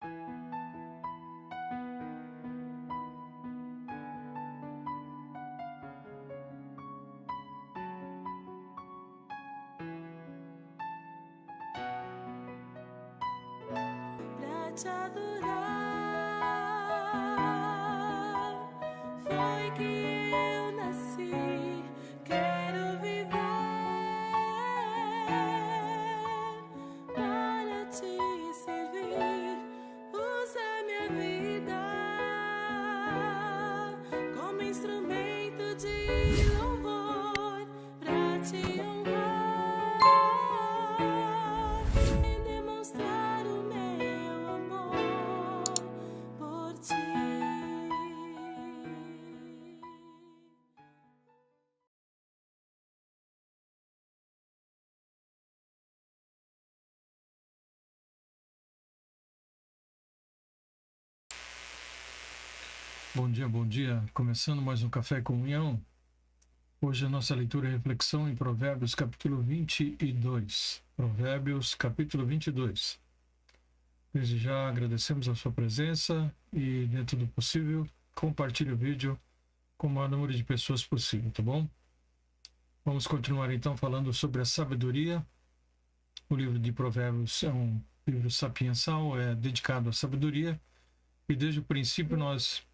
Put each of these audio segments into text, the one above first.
Pra te adorar, foi que eu nasci. Quero viver para te servir. Usa minha vida como instrumento de louvor pra te honrar e demonstrar o meu amor por ti. Bom dia. Começando mais um Café e Comunhão. Hoje a nossa leitura e reflexão em Provérbios capítulo 22. Provérbios capítulo 22. Desde já agradecemos a sua presença e, dentro do possível, compartilhe o vídeo com o maior número de pessoas possível, tá bom? Vamos continuar então falando sobre a sabedoria. O livro de Provérbios é um livro sapiensal, é dedicado à sabedoria, e desde o princípio nós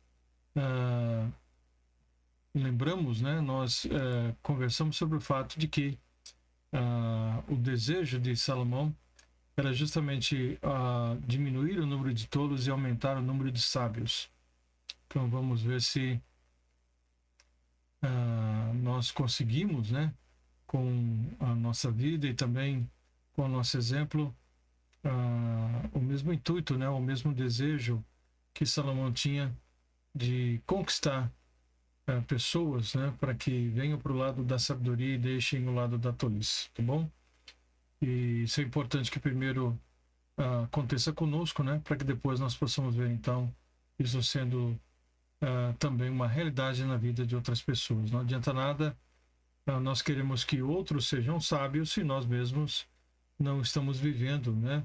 lembramos, né, nós conversamos sobre o fato de que o desejo de Salomão era justamente diminuir o número de tolos e aumentar o número de sábios. Então vamos ver se nós conseguimos, né, com a nossa vida e também com o nosso exemplo, o mesmo intuito, né, o mesmo desejo que Salomão tinha de conquistar pessoas, né, para que venham para o lado da sabedoria e deixem o lado da tolice, tá bom? E isso é importante que primeiro aconteça conosco, né, para que depois nós possamos ver então isso sendo também uma realidade na vida de outras pessoas. Não adianta nada nós queremos que outros sejam sábios se nós mesmos não estamos vivendo, né,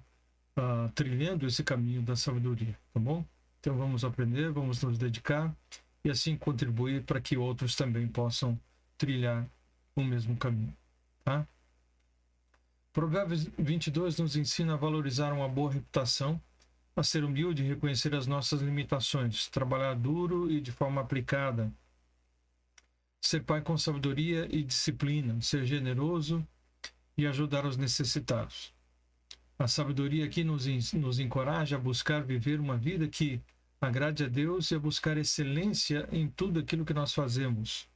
trilhando esse caminho da sabedoria, tá bom? Então vamos aprender, vamos nos dedicar e assim contribuir para que outros também possam trilhar o mesmo caminho, tá? Provérbios 22 nos ensina a valorizar uma boa reputação, a ser humilde e reconhecer as nossas limitações, trabalhar duro e de forma aplicada, ser pai com sabedoria e disciplina, ser generoso e ajudar os necessitados. A sabedoria aqui nos encoraja a buscar viver uma vida que agrade a Deus e a buscar excelência em tudo aquilo que nós fazemos.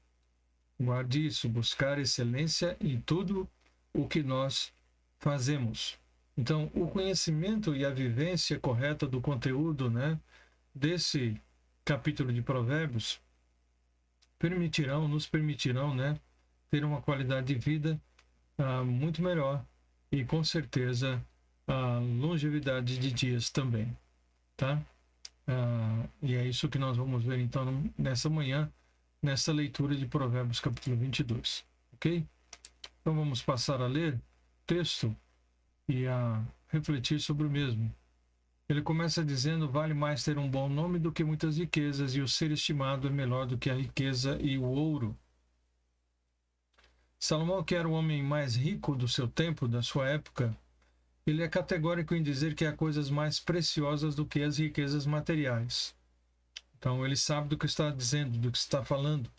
Guarde isso, buscar excelência em tudo o que nós fazemos. Então, o conhecimento e a vivência correta do conteúdo, né, desse capítulo de Provérbios nos permitirão, né, ter uma qualidade de vida muito melhor e, com certeza, a longevidade de dias também, tá? E é isso que nós vamos ver então nessa manhã, nessa leitura de Provérbios capítulo 22, ok? Então vamos passar a ler o texto e a refletir sobre o mesmo. Ele começa dizendo: vale mais ter um bom nome do que muitas riquezas, e o ser estimado é melhor do que a riqueza e o ouro. Salomão, que era o homem mais rico do seu tempo, da sua época, ele é categórico em dizer que há coisas mais preciosas do que as riquezas materiais. Então ele sabe do que está dizendo, do que está falando.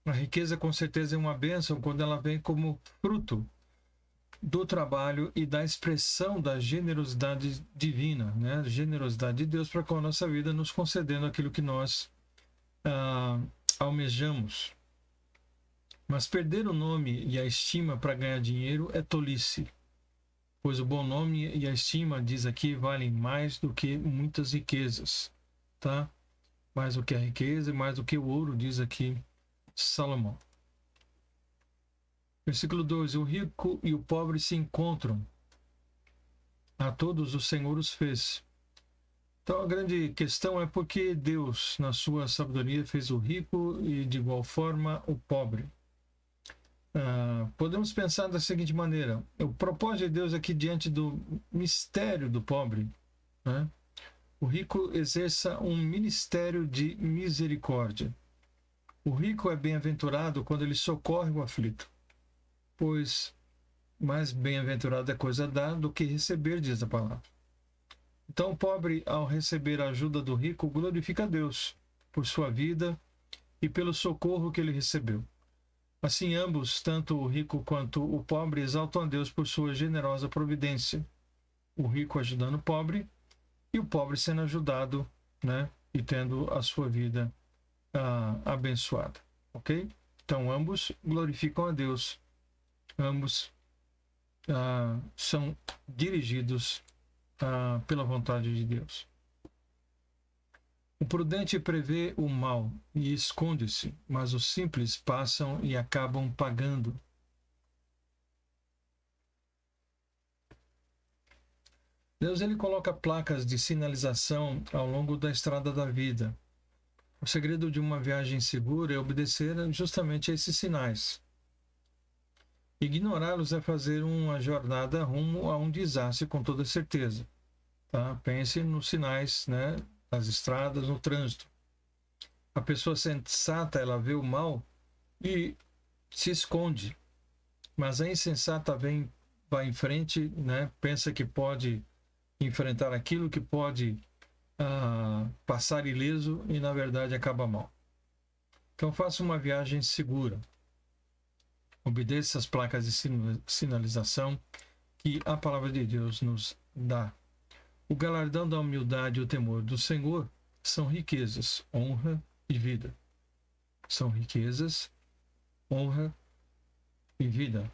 A riqueza com certeza é uma bênção quando ela vem como fruto do trabalho e da expressão da generosidade divina, né? Generosidade de Deus para com a nossa vida, nos concedendo aquilo que nós almejamos. Mas perder o nome e a estima para ganhar dinheiro é tolice, pois o bom nome e a estima, diz aqui, valem mais do que muitas riquezas, tá? Mais do que a riqueza e mais do que o ouro, diz aqui Salomão. Versículo 2: o rico e o pobre se encontram, a todos o Senhor os fez. Então a grande questão é por que Deus, na sua sabedoria, fez o rico e de igual forma o pobre. Podemos pensar da seguinte maneira: o propósito de Deus aqui diante do mistério do pobre, né? o rico exerça um ministério de misericórdia. O rico é bem-aventurado quando ele socorre o aflito, pois mais bem-aventurado é coisa dar do que receber, diz a palavra. Então, o pobre, ao receber a ajuda do rico, glorifica a Deus por sua vida e pelo socorro que ele recebeu. Assim, ambos, tanto o rico quanto o pobre, exaltam a Deus por sua generosa providência. O rico ajudando o pobre e o pobre sendo ajudado, né, e tendo a sua vida abençoada. Ok? Então, ambos glorificam a Deus. Ambos são dirigidos pela vontade de Deus. O prudente prevê o mal e esconde-se, mas os simples passam e acabam pagando. Deus ele coloca placas de sinalização ao longo da estrada da vida. O segredo de uma viagem segura é obedecer justamente a esses sinais. Ignorá-los é fazer uma jornada rumo a um desastre com toda certeza. Tá? Pense nos sinais, né, nas estradas, no trânsito. A pessoa sensata, ela vê o mal e se esconde. Mas a insensata vai em frente, né, pensa que pode enfrentar aquilo, que pode passar ileso e, na verdade, acaba mal. Então, faça uma viagem segura. Obedeça as placas de sinalização que a palavra de Deus nos dá. O galardão da humildade e o temor do Senhor são riquezas, honra e vida. São riquezas, honra e vida.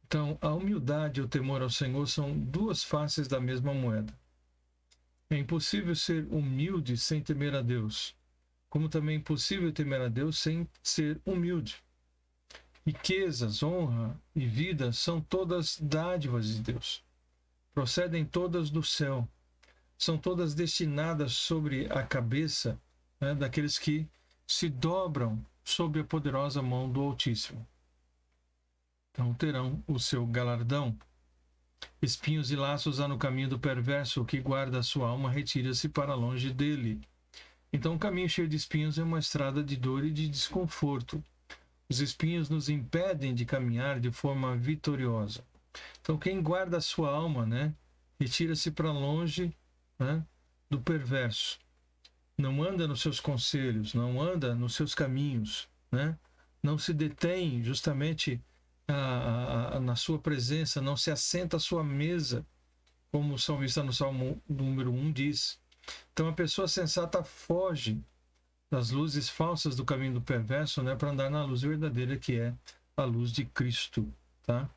Então, a humildade e o temor ao Senhor são duas faces da mesma moeda. É impossível ser humilde sem temer a Deus, como também é impossível temer a Deus sem ser humilde. Riquezas, honra e vida são todas dádivas de Deus. Procedem todas do céu. São todas destinadas sobre a cabeça, né, daqueles que se dobram sob a poderosa mão do Altíssimo. Então terão o seu galardão. Espinhos e laços há no caminho do perverso, o que guarda a sua alma retira-se para longe dele. Então um caminho cheio de espinhos é uma estrada de dor e de desconforto. Os espinhos nos impedem de caminhar de forma vitoriosa. Então, quem guarda a sua alma, né, retira-se para longe, né, do perverso. Não anda nos seus conselhos, não anda nos seus caminhos, né, não se detém justamente na sua presença, não se assenta à sua mesa, como o salmista no Salmo número 1 diz. Então, a pessoa sensata foge das luzes falsas do caminho do perverso, né, para andar na luz verdadeira, que é a luz de Cristo, tá?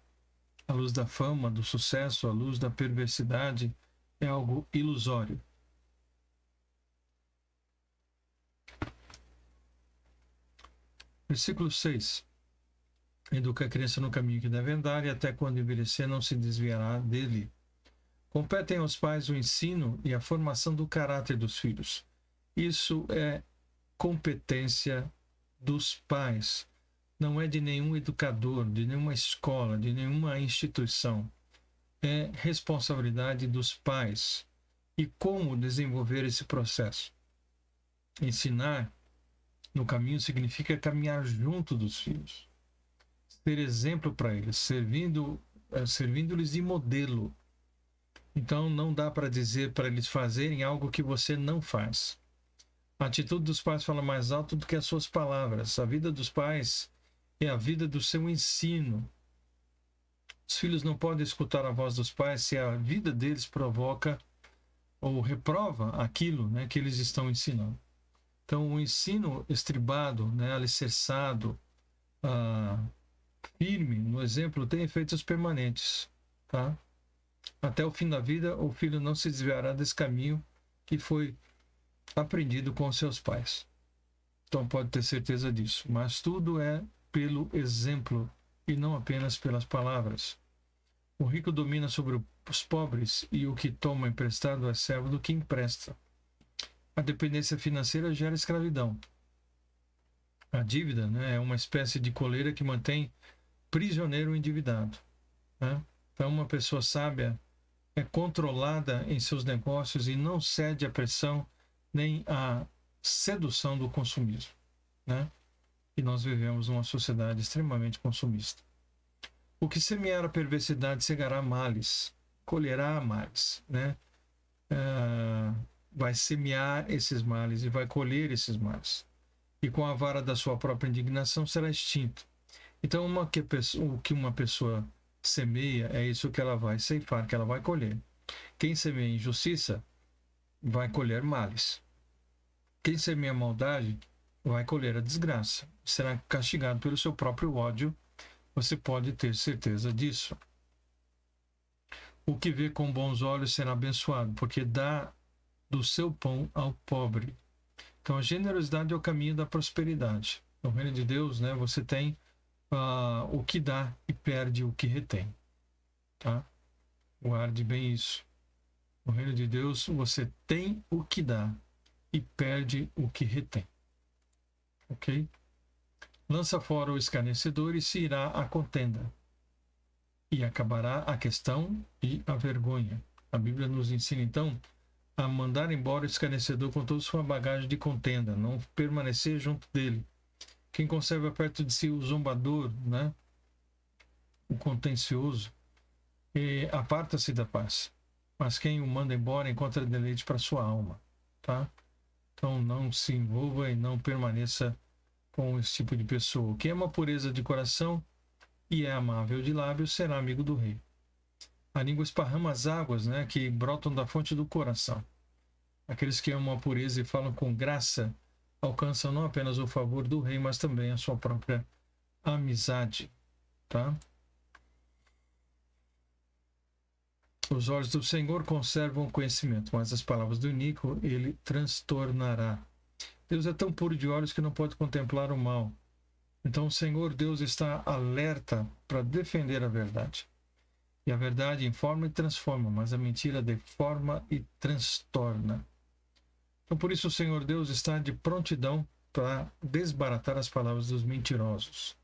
A luz da fama, do sucesso, a luz da perversidade é algo ilusório. Versículo 6. Educa a criança no caminho que deve andar e até quando envelhecer não se desviará dele. Competem aos pais o ensino e a formação do caráter dos filhos. Isso é competência dos pais. Não é de nenhum educador, de nenhuma escola, de nenhuma instituição. É responsabilidade dos pais. E como desenvolver esse processo? Ensinar no caminho significa caminhar junto dos filhos. Ser exemplo para eles, servindo-lhes de modelo. Então não dá para dizer para eles fazerem algo que você não faz. A atitude dos pais fala mais alto do que as suas palavras. A vida dos pais é a vida do seu ensino. Os filhos não podem escutar a voz dos pais se a vida deles provoca ou reprova aquilo, né, que eles estão ensinando. Então, o ensino estribado, né, alicerçado, firme no exemplo, tem efeitos permanentes. Tá? Até o fim da vida, o filho não se desviará desse caminho que foi aprendido com seus pais. Então pode ter certeza disso. Mas tudo é pelo exemplo e não apenas pelas palavras. O rico domina sobre os pobres e o que toma emprestado é servo do que empresta. A dependência financeira gera escravidão. A dívida, né, é uma espécie de coleira que mantém prisioneiro o endividado. Né? Então uma pessoa sábia é controlada em seus negócios e não cede à pressão nem à sedução do consumismo, né? E nós vivemos numa sociedade extremamente consumista. O que semear a perversidade cegará males, colherá males, né? Vai semear esses males e vai colher esses males. E com a vara da sua própria indignação será extinto. Então, o que uma pessoa semeia é isso que ela vai ceifar, que ela vai colher. Quem semeia injustiça vai colher males. Quem semeia maldade vai colher a desgraça. Será castigado pelo seu próprio ódio. Você pode ter certeza disso. O que vê com bons olhos será abençoado, porque dá do seu pão ao pobre. Então, a generosidade é o caminho da prosperidade. No reino de Deus, né, você tem o que dá e perde o que retém. Tá? Guarde bem isso. No reino de Deus, você tem o que dá e perde o que retém. Ok? Lança fora o escarnecedor e se irá a contenda. E acabará a questão e a vergonha. A Bíblia nos ensina, então, a mandar embora o escarnecedor com toda sua bagagem de contenda, não permanecer junto dele. Quem conserva perto de si o zombador, né? O contencioso, aparta-se da paz. Mas quem o manda embora encontra deleite para sua alma. Tá? Então não se envolva e não permaneça com esse tipo de pessoa. Quem ama a pureza de coração e é amável de lábios será amigo do rei. A língua esparrama as águas, né, que brotam da fonte do coração. Aqueles que amam a pureza e falam com graça alcançam não apenas o favor do rei, mas também a sua própria amizade. Tá? Os olhos do Senhor conservam o conhecimento, mas as palavras do iníquo ele transtornará. Deus é tão puro de olhos que não pode contemplar o mal. Então o Senhor Deus está alerta para defender a verdade. E a verdade informa e transforma, mas a mentira deforma e transtorna. Então por isso o Senhor Deus está de prontidão para desbaratar as palavras dos mentirosos.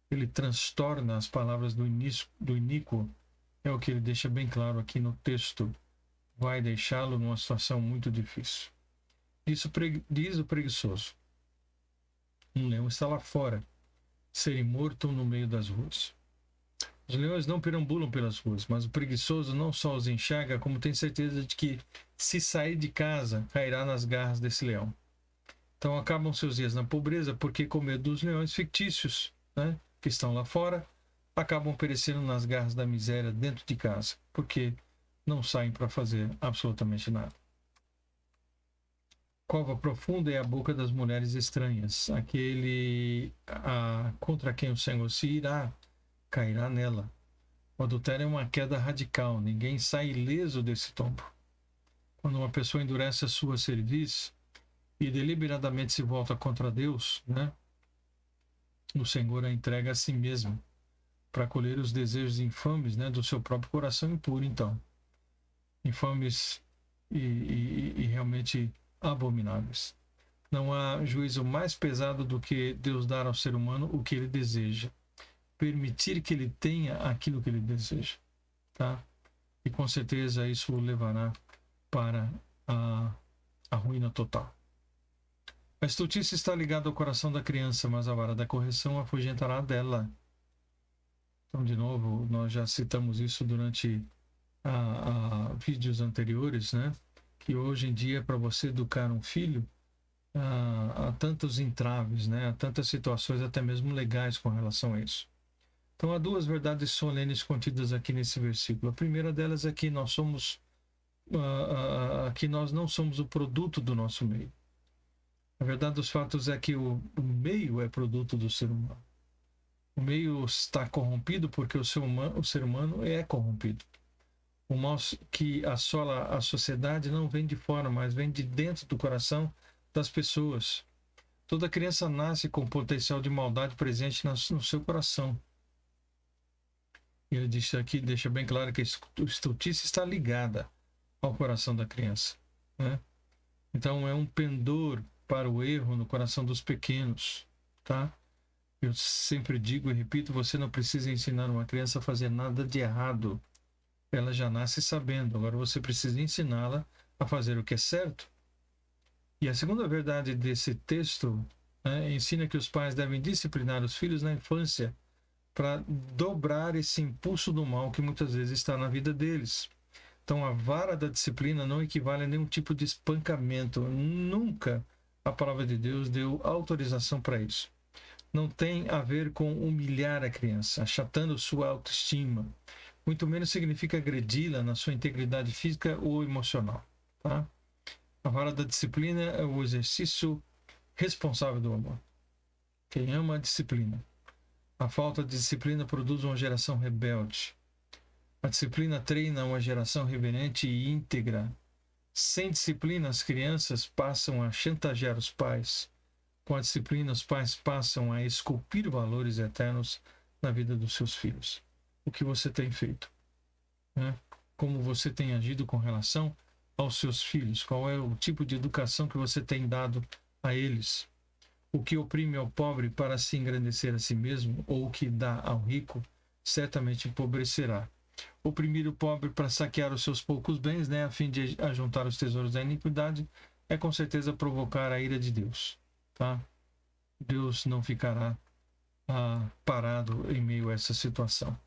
Ele transtorna as palavras do iníquo. É o que ele deixa bem claro aqui no texto. Vai deixá-lo numa situação muito difícil. Diz o preguiçoso. Um leão está lá fora, serem morto no meio das ruas. Os leões não perambulam pelas ruas, mas o preguiçoso não só os enxerga, como tem certeza de que, se sair de casa, cairá nas garras desse leão. Então acabam seus dias na pobreza, porque com medo dos leões fictícios, né, que estão lá fora, acabam perecendo nas garras da miséria dentro de casa, porque não saem para fazer absolutamente nada. Cova profunda é a boca das mulheres estranhas. Aquele contra quem o Senhor se irá, cairá nela. O adultério é uma queda radical. Ninguém sai ileso desse tombo. Quando uma pessoa endurece a sua cerviz e deliberadamente se volta contra Deus, né, o Senhor a entrega a si mesmo para colher os desejos infames, né, do seu próprio coração impuro, então. Infames e realmente abomináveis. Não há juízo mais pesado do que Deus dar ao ser humano o que ele deseja. Permitir que ele tenha aquilo que ele deseja. Tá? E com certeza isso o levará para a ruína total. A estultice está ligada ao coração da criança, mas a vara da correção afugentará dela. Então, de novo, nós já citamos isso durante vídeos anteriores, né? Que hoje em dia, para você educar um filho, há tantos entraves, né? Há tantas situações até mesmo legais com relação a isso. Então há duas verdades solenes contidas aqui nesse versículo. A primeira delas é que nós não somos o produto do nosso meio. A verdade dos fatos é que o meio é produto do ser humano. O meio está corrompido porque o ser humano é corrompido. O mal que assola a sociedade não vem de fora, mas vem de dentro do coração das pessoas. Toda criança nasce com potencial de maldade presente no seu coração. E ele deixa bem claro que a estultice está ligada ao coração da criança, né? Então é um pendor para o erro no coração dos pequenos, tá? Eu sempre digo e repito, você não precisa ensinar uma criança a fazer nada de errado. ela já nasce sabendo. Agora você precisa ensiná-la a fazer o que é certo. E a segunda verdade desse texto, né, ensina que os pais devem disciplinar os filhos na infância para dobrar esse impulso do mal que muitas vezes está na vida deles. Então, a vara da disciplina não equivale a nenhum tipo de espancamento. Nunca a palavra de Deus deu autorização para isso. Não tem a ver com humilhar a criança, achatando sua autoestima. Muito menos significa agredi-la na sua integridade física ou emocional. Tá? A vara da disciplina é o exercício responsável do amor. Quem ama a disciplina. A falta de disciplina produz uma geração rebelde. A disciplina treina uma geração reverente e íntegra. Sem disciplina, as crianças passam a chantagear os pais. Com a disciplina, os pais passam a esculpir valores eternos na vida dos seus filhos. O que você tem feito? Né? Como você tem agido com relação aos seus filhos? Qual é o tipo de educação que você tem dado a eles? O que oprime ao pobre para se engrandecer a si mesmo, ou o que dá ao rico, certamente empobrecerá. Oprimir o pobre para saquear os seus poucos bens, né, a fim de ajuntar os tesouros da iniquidade, é com certeza provocar a ira de Deus. Tá? Deus não ficará parado em meio a essa situação.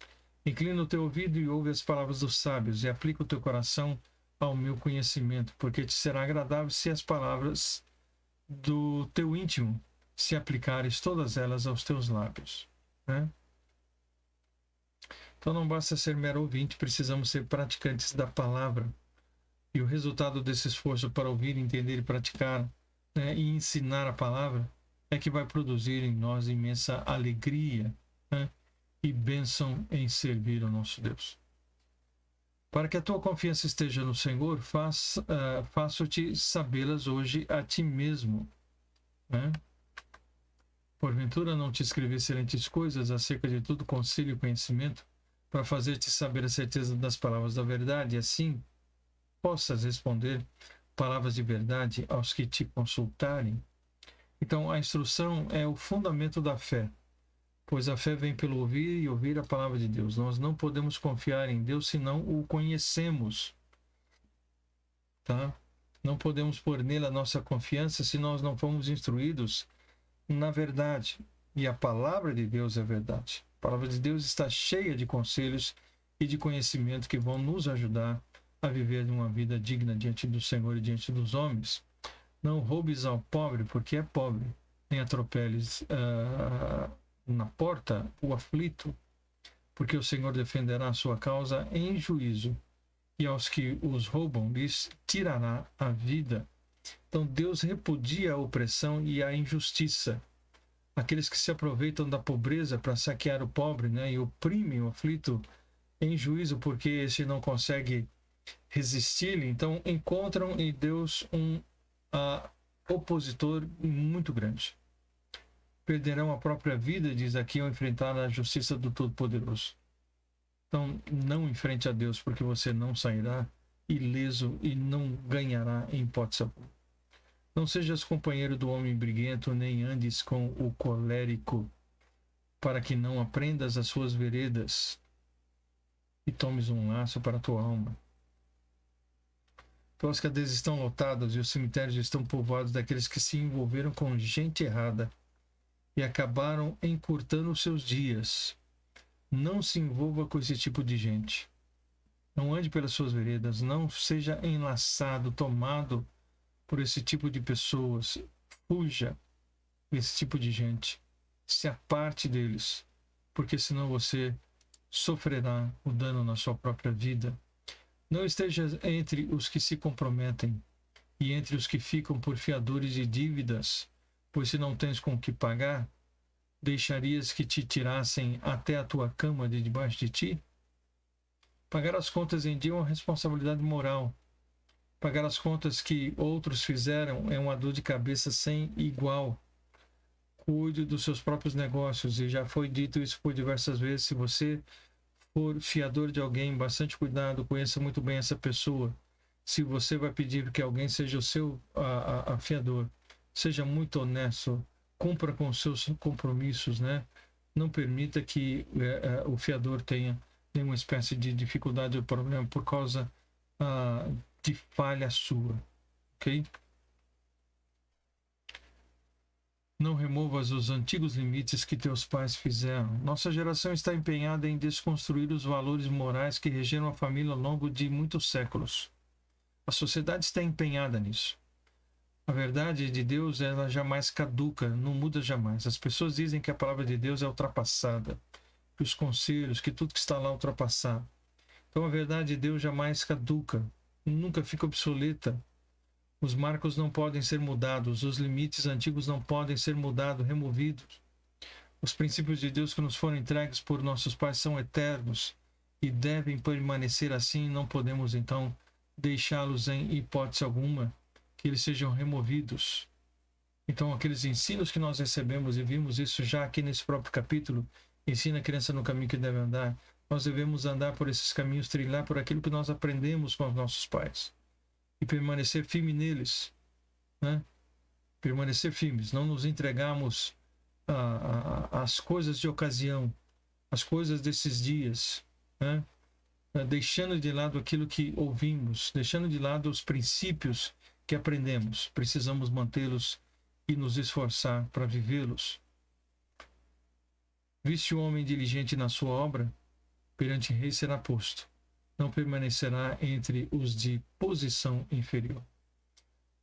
Inclina o teu ouvido e ouve as palavras dos sábios, e aplica o teu coração ao meu conhecimento, porque te será agradável se as palavras do teu íntimo se aplicares todas elas aos teus lábios. Né? Então não basta ser mero ouvinte, precisamos ser praticantes da palavra. E o resultado desse esforço para ouvir, entender e praticar, né, e ensinar a palavra é que vai produzir em nós imensa alegria, né, e bênção em servir ao nosso Deus. Para que a tua confiança esteja no Senhor, faço-te sabê-las hoje a ti mesmo. Né? Porventura não te escrevi excelentes coisas acerca de todo conselho e conhecimento, para fazer-te saber a certeza das palavras da verdade, e assim possas responder palavras de verdade aos que te consultarem. Então, a instrução é o fundamento da fé, pois a fé vem pelo ouvir e ouvir a palavra de Deus. Nós não podemos confiar em Deus se não o conhecemos. Tá? Não podemos pôr nele a nossa confiança se nós não fomos instruídos na verdade. E a palavra de Deus é verdade. A palavra de Deus está cheia de conselhos e de conhecimento que vão nos ajudar a viver uma vida digna diante do Senhor e diante dos homens. Não roubes ao pobre porque é pobre, nem atropeles na porta o aflito, porque o Senhor defenderá a sua causa em juízo, e aos que os roubam lhes tirará a vida. Então Deus repudia a opressão e a injustiça. Aqueles que se aproveitam da pobreza para saquear o pobre, né, e oprimem o aflito em juízo porque este não consegue resistir-lhe, então encontram em Deus um opositor muito grande. Perderão a própria vida, diz aqui, ao enfrentar a justiça do Todo-Poderoso. Então não enfrente a Deus, porque você não sairá ileso e não ganhará em hipótese alguma. Não sejas companheiro do homem briguento, nem andes com o colérico, para que não aprendas as suas veredas e tomes um laço para a tua alma. Então as cadeias estão lotadas e os cemitérios estão povoados daqueles que se envolveram com gente errada e acabaram encurtando os seus dias. Não se envolva com esse tipo de gente. Não ande pelas suas veredas, não seja enlaçado, tomado por esse tipo de pessoas. Fuja desse tipo de gente. Se aparte deles, porque senão você sofrerá o dano na sua própria vida. Não esteja entre os que se comprometem e entre os que ficam por fiadores de dívidas, pois se não tens com o que pagar, deixarias que te tirassem até a tua cama de debaixo de ti? Pagar as contas em dia é uma responsabilidade moral. Pagar as contas que outros fizeram é uma dor de cabeça sem igual. Cuide dos seus próprios negócios, e já foi dito isso por diversas vezes. Se você for fiador de alguém, bastante cuidado, conheça muito bem essa pessoa. Se você vai pedir que alguém seja o seu fiador, seja muito honesto, cumpra com os seus compromissos, né? Não permita que o fiador tenha nenhuma espécie de dificuldade ou problema por causa de falha sua, ok? Não removas os antigos limites que teus pais fizeram. Nossa geração está empenhada em desconstruir os valores morais que regeram a família ao longo de muitos séculos. A sociedade está empenhada nisso. A verdade de Deus, ela jamais caduca, não muda jamais. As pessoas dizem que a palavra de Deus é ultrapassada, que os conselhos, que tudo que está lá é ultrapassado. Então a verdade de Deus jamais caduca, nunca fica obsoleta. Os marcos não podem ser mudados, os limites antigos não podem ser mudados, removidos. Os princípios de Deus que nos foram entregues por nossos pais são eternos e devem permanecer assim. Não podemos, então, deixá-los em hipótese alguma, que eles sejam removidos. Então, aqueles ensinos que nós recebemos, e vimos isso já aqui nesse próprio capítulo, ensina a criança no caminho que deve andar. Nós devemos andar por esses caminhos, trilhar por aquilo que nós aprendemos com os nossos pais. E permanecer firme neles, né? Permanecer firmes, não nos entregarmos às coisas de ocasião, às coisas desses dias, né? Deixando de lado aquilo que ouvimos, deixando de lado os princípios que aprendemos. Precisamos mantê-los e nos esforçar para vivê-los. Viste o homem diligente na sua obra, perante rei será posto. Não permanecerá entre os de posição inferior.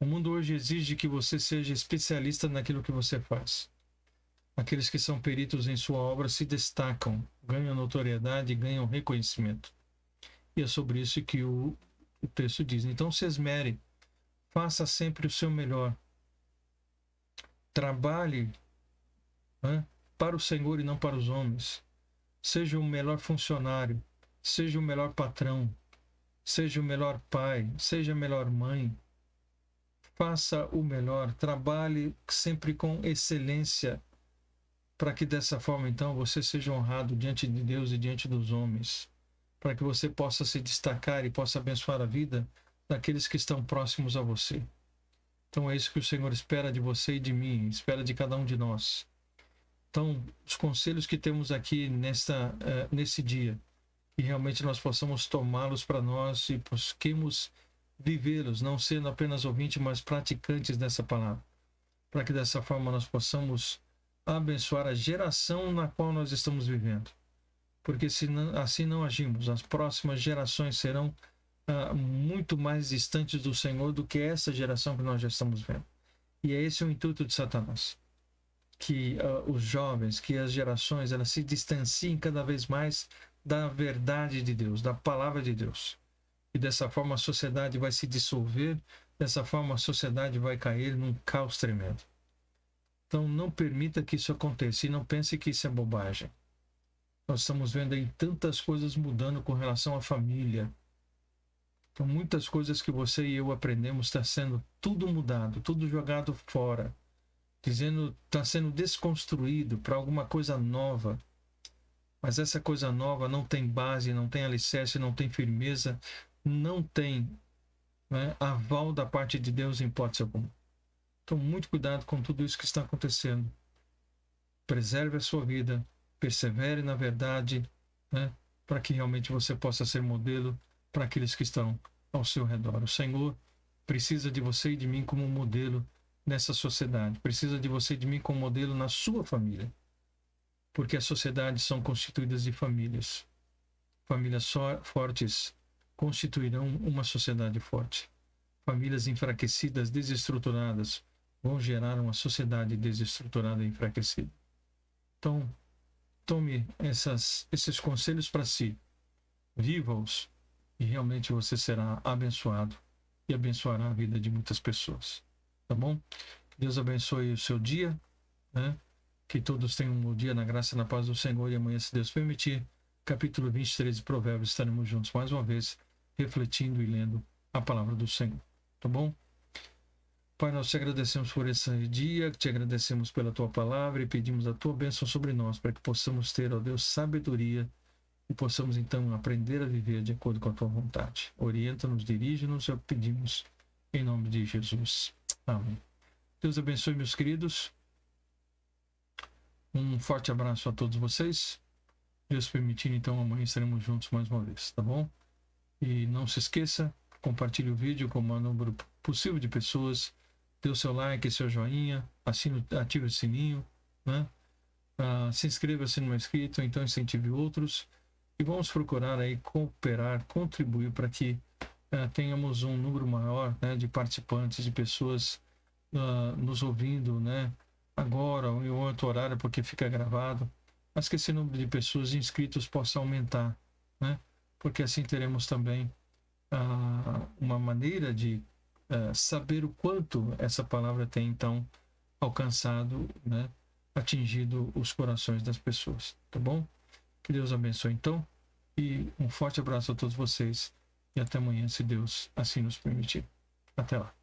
O mundo hoje exige que você seja especialista naquilo que você faz. Aqueles que são peritos em sua obra se destacam, ganham notoriedade e ganham reconhecimento. E é sobre isso que o texto diz. Então se esmere, faça sempre o seu melhor. Trabalhe, né, para o Senhor e não para os homens. Seja o melhor funcionário. Seja o melhor patrão, seja o melhor pai, seja a melhor mãe. Faça o melhor, trabalhe sempre com excelência, para que dessa forma, então, você seja honrado diante de Deus e diante dos homens, para que você possa se destacar e possa abençoar a vida daqueles que estão próximos a você. Então é isso que o Senhor espera de você e de mim, espera de cada um de nós. Então, os conselhos que temos aqui nesse dia, que realmente nós possamos tomá-los para nós e busquemos vivê-los, não sendo apenas ouvintes, mas praticantes dessa palavra, para que dessa forma nós possamos abençoar a geração na qual nós estamos vivendo. Porque se não, assim não agimos, as próximas gerações serão muito mais distantes do Senhor do que essa geração que nós já estamos vendo. E é esse o intuito de Satanás, que os jovens, que as gerações, elas se distanciem cada vez mais da verdade de Deus, da palavra de Deus. E dessa forma a sociedade vai se dissolver, dessa forma a sociedade vai cair num caos tremendo. Então não permita que isso aconteça e não pense que isso é bobagem. Nós estamos vendo aí tantas coisas mudando com relação à família. Então muitas coisas que você e eu aprendemos está sendo tudo mudado, tudo jogado fora. Dizendo, está sendo desconstruído para alguma coisa nova. Mas essa coisa nova não tem base, não tem alicerce, não tem firmeza, não tem, né, aval da parte de Deus em hipótese alguma. Então, muito cuidado com tudo isso que está acontecendo. Preserve a sua vida, persevere na verdade, né, para que realmente você possa ser modelo para aqueles que estão ao seu redor. O Senhor precisa de você e de mim como modelo nessa sociedade. Precisa de você e de mim como modelo na sua família. Porque as sociedades são constituídas de famílias. Famílias fortes constituirão uma sociedade forte. Famílias enfraquecidas, desestruturadas, vão gerar uma sociedade desestruturada e enfraquecida. Então, tome esses conselhos para si, viva-os, e realmente você será abençoado e abençoará a vida de muitas pessoas. Tá bom? Que Deus abençoe o seu dia, né? Que todos tenham um dia na graça e na paz do Senhor. E amanhã, se Deus permitir, capítulo 23 de Provérbios, estaremos juntos mais uma vez, refletindo e lendo a palavra do Senhor. Tá bom? Pai, nós te agradecemos por esse dia, te agradecemos pela tua palavra e pedimos a tua bênção sobre nós, para que possamos ter, ó Deus, sabedoria e possamos então aprender a viver de acordo com a tua vontade. Orienta-nos, dirige-nos, é o que pedimos, em nome de Jesus. Amém. Deus abençoe, meus queridos. Um forte abraço a todos vocês Deus permitindo, então amanhã estaremos juntos mais uma vez, tá bom? E não se esqueça, compartilhe o vídeo com o maior número possível de pessoas, dê o seu like, seu joinha, ative o sininho, né? Se inscreva se não é inscrito, então incentive outros e vamos procurar aí cooperar, contribuir para que tenhamos um número maior, né, de participantes, de pessoas nos ouvindo, né, agora ou em outro horário, porque fica gravado, mas que esse número de pessoas inscritos possa aumentar, né, porque assim teremos também uma maneira de saber o quanto essa palavra tem então alcançado, né, atingido os corações das pessoas, tá bom? Que Deus abençoe então e um forte abraço a todos vocês e até amanhã, se Deus assim nos permitir. Até lá.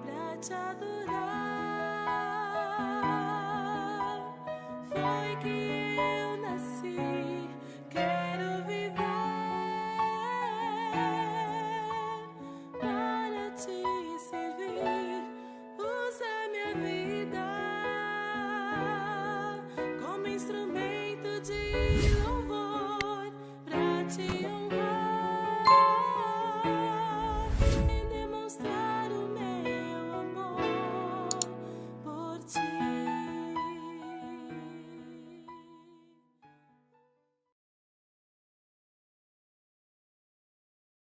Pra te adorar.